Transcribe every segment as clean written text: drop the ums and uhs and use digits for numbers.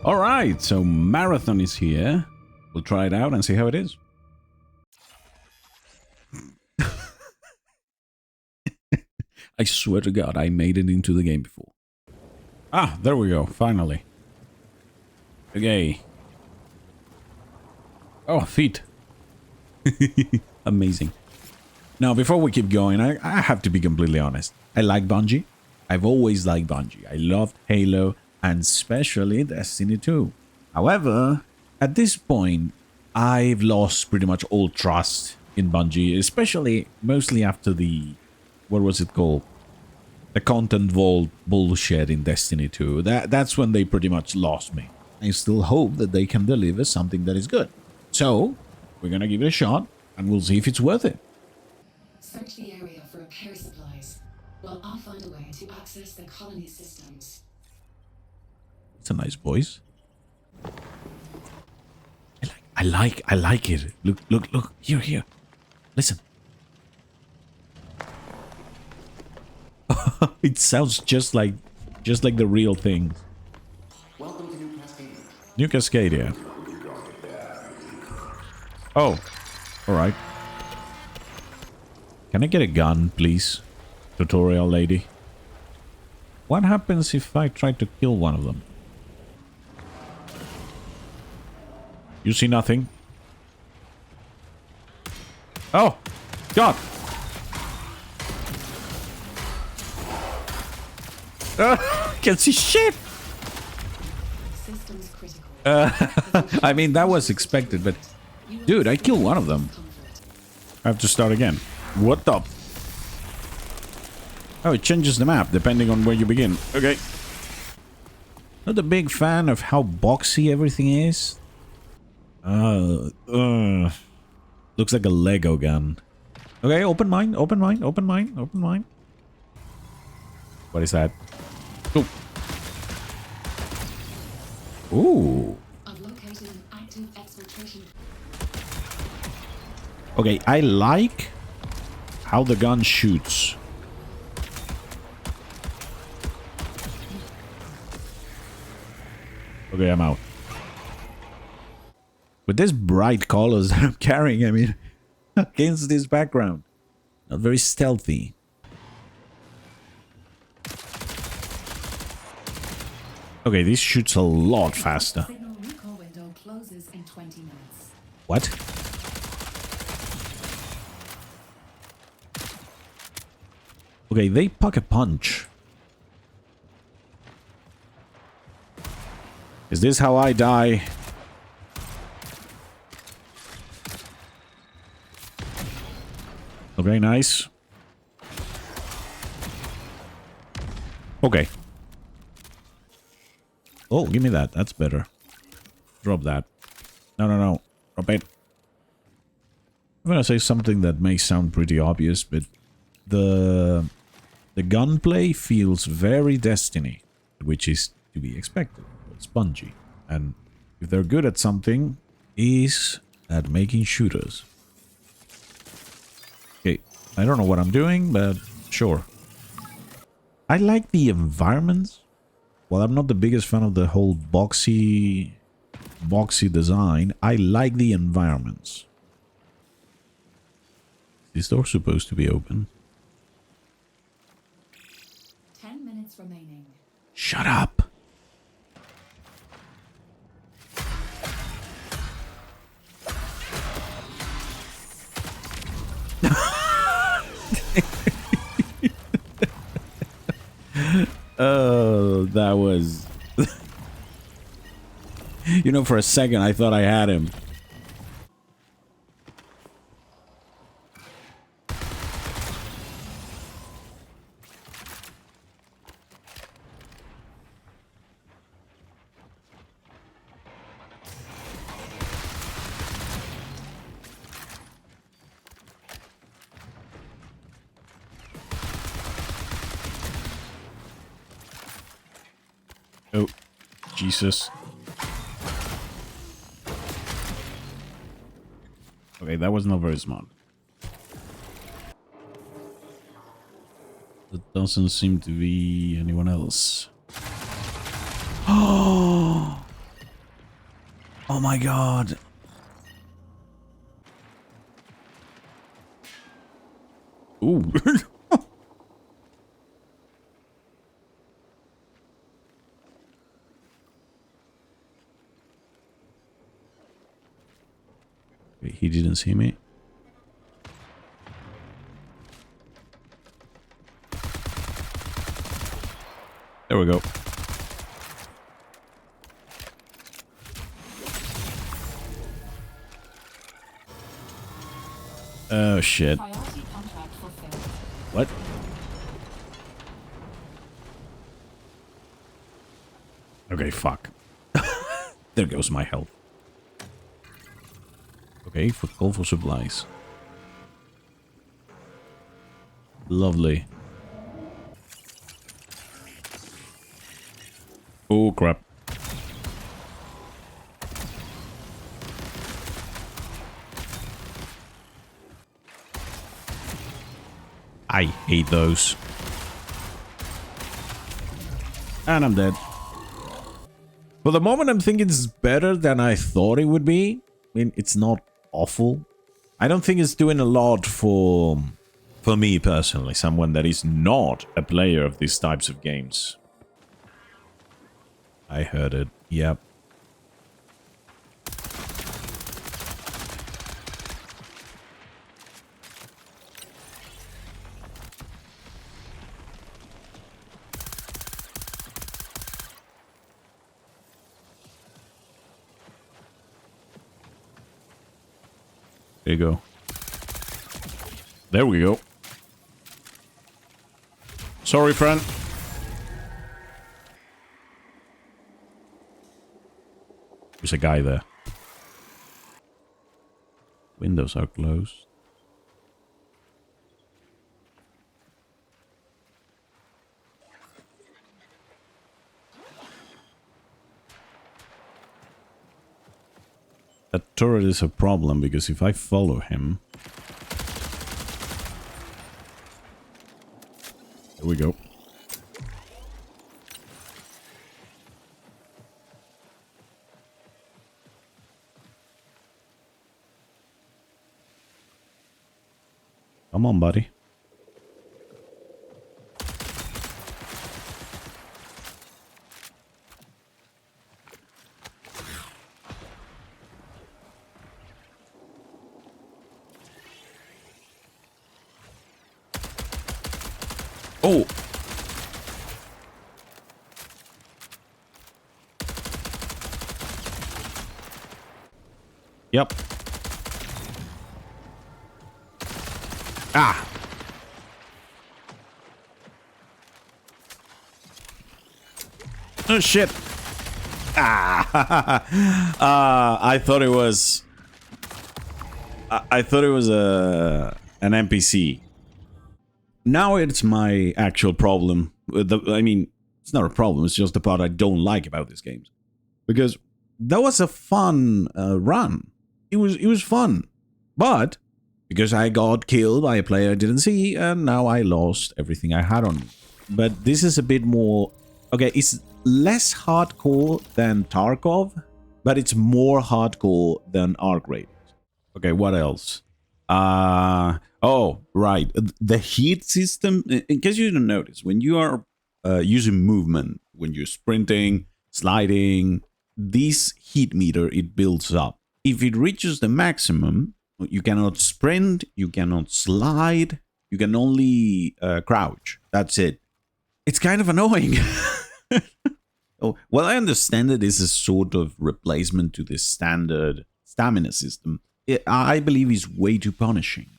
All right, so Marathon is here. We'll try it out and see how it is. I swear to God, I made it into the game before. Ah, there we go, finally. Okay. Oh, feet. Amazing. Now, before we keep going, I have to be completely honest. I like Bungie. I've always liked Bungie. I loved Halo and especially Destiny 2. However, at this point, I've lost pretty much all trust in Bungie, especially mostly after the, what was it called? The content vault bullshit in Destiny 2. That's when they pretty much lost me. I still hope that they can deliver something that is good. So, we're gonna give it a shot, and we'll see if it's worth it. Search the area for repair supplies, while I'll find a way to access the colony systems. It's a nice voice. I like it. Look. Here. Listen. It sounds just like the real thing. Welcome to New Cascadia. New Cascadia. Oh, all right. Can I get a gun, please? Tutorial lady. What happens if I try to kill one of them? You see nothing? Oh, God. Can't see shit. Systems critical. I mean, that was expected, but dude, I killed one of them. I have to start again. What the? Oh, it changes the map depending on where you begin. Okay. Not a big fan of how boxy everything is. Looks like a Lego gun. Okay, open mine. What is that? Oh. Ooh. I've located an active exfiltration. Okay, I like how the gun shoots. Okay, I'm out. With this bright colors that I'm carrying, I mean, against this background, not very stealthy. Okay, this shoots a lot faster. Signal recall window closes in 20 minutes. What? Okay, they pack a punch. Is this how I die? Okay, nice. Okay. Oh, give me that. That's better. Drop that. No. Drop it. I'm gonna say something that may sound pretty obvious, but the gunplay feels very Destiny, which is to be expected. It's Bungie, and if they're good at something, is at making shooters. Okay, I don't know what I'm doing, but sure. I like the environments. Well, I'm not the biggest fan of the whole boxy design. I like the environments. Is this door supposed to be open? 10 minutes remaining. Shut up! Oh, that was... You know, for a second, I thought I had him. Oh, Jesus. Okay, that was not very smart. There doesn't seem to be anyone else. Oh! Oh my god. Ooh. He didn't see me. There we go. Oh shit. Priority contract fulfilled. What? Okay, fuck. There goes my health. Okay, for call for supplies. Lovely. Oh crap. I hate those. And I'm dead. For the moment, I'm thinking it's better than I thought it would be. I mean, it's not awful. I don't think it's doing a lot for me personally, someone that is not a player of these types of games. I heard it. Yep. There you go. There we go. Sorry, friend. There's a guy there. Windows are closed. That turret is a problem because if I follow him... There we go. Come on, buddy. Oh! Yep. Ah! Oh shit! Ah! I thought it was... I thought it was an NPC. Now it's my actual problem. I mean, it's not a problem. It's just the part I don't like about these games, because that was a fun run. It was fun, but because I got killed by a player I didn't see, and now I lost everything I had on me. But this is a bit more... Okay, it's less hardcore than Tarkov, but it's more hardcore than Arc Raiders. Okay, what else? Oh, right. The heat system, in case you didn't notice, when you are using movement, when you're sprinting, sliding, this heat meter, it builds up. If it reaches the maximum, you cannot sprint, you cannot slide, you can only crouch. That's it. It's kind of annoying. Oh, well, I understand that this is sort of replacement to the standard stamina system. I believe is way too punishing.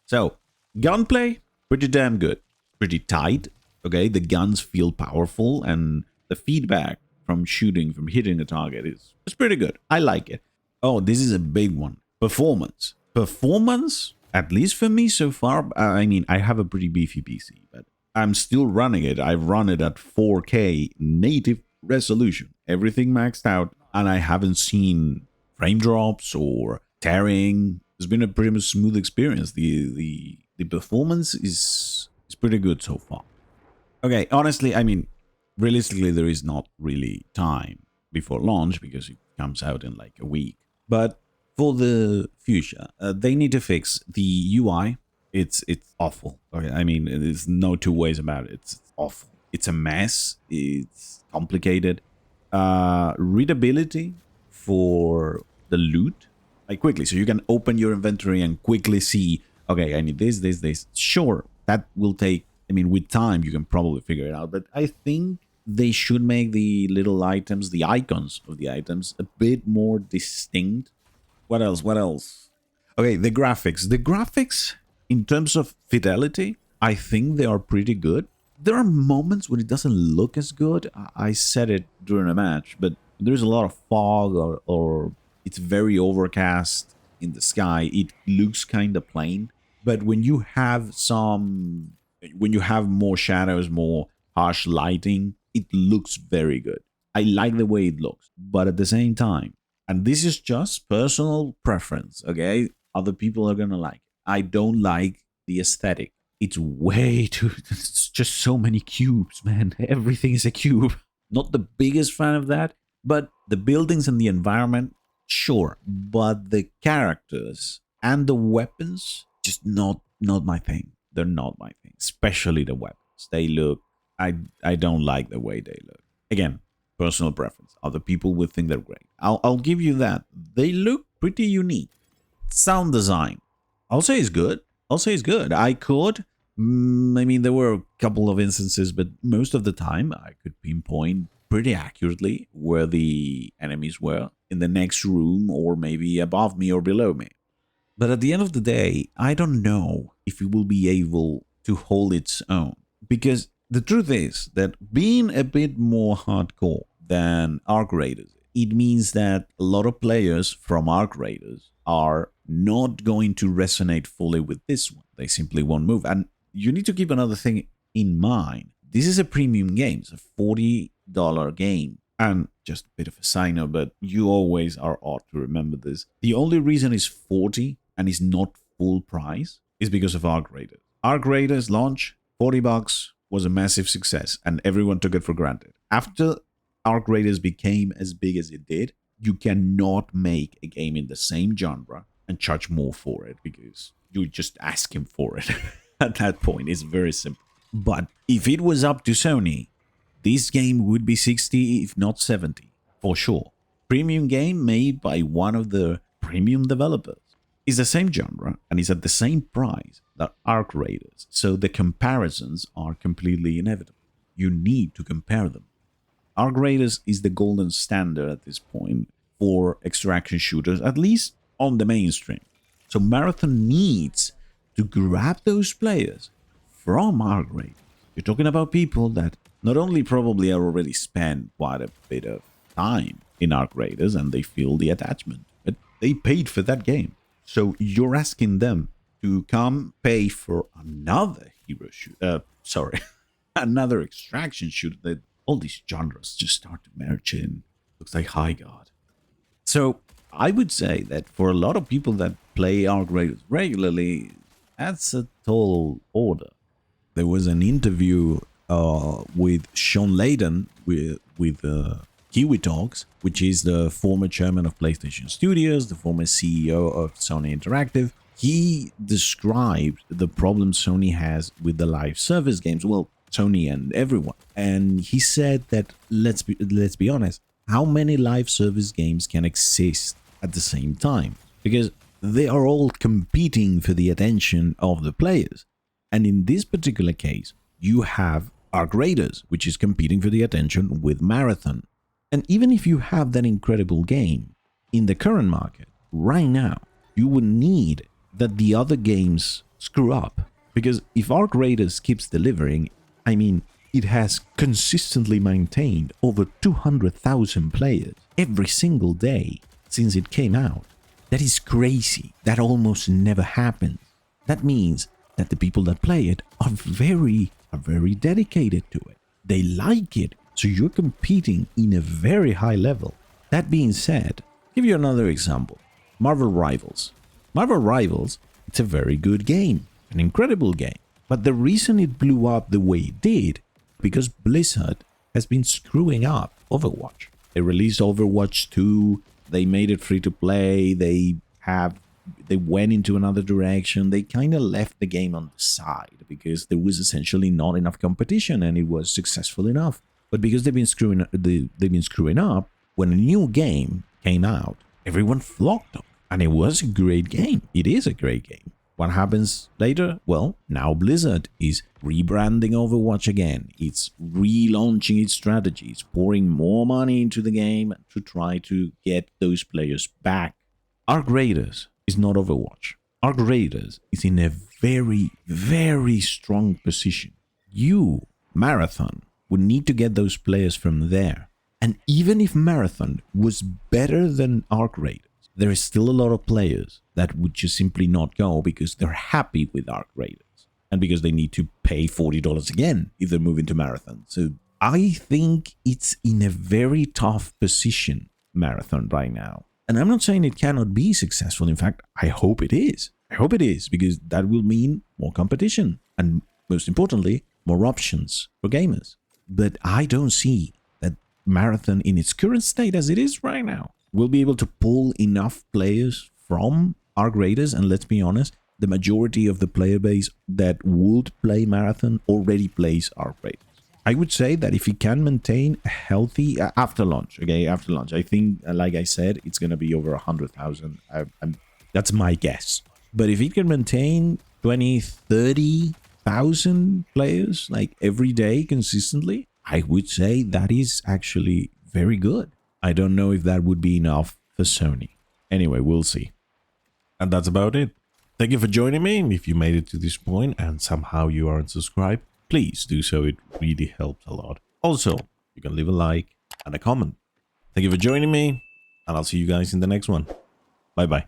So, gunplay, pretty damn good. Pretty tight, okay? The guns feel powerful, and the feedback from shooting, from hitting a target is pretty good. I like it. Oh, this is a big one. Performance. Performance, at least for me so far, I mean, I have a pretty beefy PC, but I'm still running it. I've run it at 4K native resolution. Everything maxed out, and I haven't seen frame drops or tearing. It's been a pretty much smooth experience. The performance is pretty good so far. Okay, honestly, I mean, realistically, there is not really time before launch because it comes out in like a week. But for the future, they need to fix the UI. It's awful. Okay, I mean, there's no two ways about it. It's awful. It's a mess. It's complicated. Readability for the loot, like quickly, so you can open your inventory and quickly see. Okay, I need this. Sure, that will take. I mean, with time, you can probably figure it out. But I think they should make the little items, the icons of the items, a bit more distinct. What else? What else? Okay, the graphics. The graphics, in terms of fidelity, I think they are pretty good. There are moments when it doesn't look as good. I said it during a match, but there's a lot of fog or it's very overcast in the sky. It looks kind of plain. But when you have more shadows, more harsh lighting, it looks very good. I like the way it looks. But at the same time, and this is just personal preference, okay? Other people are gonna like it. I don't like the aesthetic. It's way too... It's just so many cubes, man. Everything is a cube. Not the biggest fan of that, but the buildings and the environment, sure. But the characters and the weapons, just not my thing. They're not my thing, especially the weapons. They look... I don't like the way they look. Again, personal preference. Other people will think they're great. I'll give you that. They look pretty unique. Sound design, I'll say is good. I could. I mean, there were a couple of instances, but most of the time I could pinpoint pretty accurately where the enemies were in the next room or maybe above me or below me. But at the end of the day, I don't know if it will be able to hold its own. Because the truth is that being a bit more hardcore than Arc Raiders, it means that a lot of players from Arc Raiders are not going to resonate fully with this one. They simply won't move. And you need to keep another thing in mind. This is a premium game. It's a $40 game. And just a bit of a side note, but you always are ought to remember this. The only reason it's 40 and is not full price is because of Arc Raiders. Arc Raiders launch, $40 was a massive success and everyone took it for granted. After Arc Raiders became as big as it did, you cannot make a game in the same genre and charge more for it because you just ask him for it. At that point, it's very simple. But if it was up to Sony, this game would be 60, if not 70, for sure. Premium game made by one of the premium developers. It's the same genre and it's at the same price that Arc Raiders. So the comparisons are completely inevitable. You need to compare them. Arc Raiders is the golden standard at this point for extraction shooters, at least on the mainstream. So Marathon needs to grab those players from Arc Raiders. You're talking about people that not only probably are already spent quite a bit of time in Arc Raiders and they feel the attachment, but they paid for that game. So you're asking them to come pay for another hero shoot. Another extraction shooter that all these genres just start to merge in. Looks like High God. So I would say that for a lot of people that play Arc Raiders regularly, that's a tall order. There was an interview with Sean Layden with Kiwi Talks, which is the former chairman of PlayStation Studios, the former CEO of Sony Interactive. He described the problem Sony has with the live service games. Well, Sony and everyone. And he said that, let's be honest, how many live service games can exist at the same time? Because they are all competing for the attention of the players. And in this particular case, you have Arc Raiders, which is competing for the attention with Marathon. And even if you have that incredible game, in the current market, right now, you would need that the other games screw up. Because if Arc Raiders keeps delivering, I mean, it has consistently maintained over 200,000 players every single day since it came out. That is crazy. That almost never happens. That means that the people that play it are very dedicated to it. They like it. So you're competing in a very high level. That being said, I'll give you another example. Marvel Rivals. Marvel Rivals, it's a very good game. An incredible game. But the reason it blew up the way it did, because Blizzard has been screwing up Overwatch. They released Overwatch 2. They made it free to play. They went into another direction. They kind of left the game on the side because there was essentially not enough competition, and it was successful enough. But because they've been screwing up, when a new game came out, everyone flocked up, and it was a great game. It is a great game. What happens later? Well, now Blizzard is rebranding Overwatch again. It's relaunching its strategies, pouring more money into the game to try to get those players back. Arc Raiders is not Overwatch. Arc Raiders is in a very, very strong position. You, Marathon, would need to get those players from there. And even if Marathon was better than Arc Raiders, there is still a lot of players that would just simply not go because they're happy with Arc Raiders and because they need to pay $40 again if they're moving to Marathon. So I think it's in a very tough position, Marathon, right now. And I'm not saying it cannot be successful. In fact, I hope it is. I hope it is, because that will mean more competition and, most importantly, more options for gamers. But I don't see that Marathon in its current state as it is right now will be able to pull enough players from Arc Raiders. And let's be honest, the majority of the player base that would play Marathon already plays Arc Raiders. I would say that if he can maintain a healthy after launch, I think, like I said, it's going to be over 100,000. That's my guess. But if he can maintain 20, 30,000 players like every day consistently, I would say that is actually very good. I don't know if that would be enough for Sony. Anyway, we'll see. And that's about it. Thank you for joining me. If you made it to this point and somehow you aren't subscribed, please do so. It really helps a lot. Also, you can leave a like and a comment. Thank you for joining me, and I'll see you guys in the next one. Bye-bye.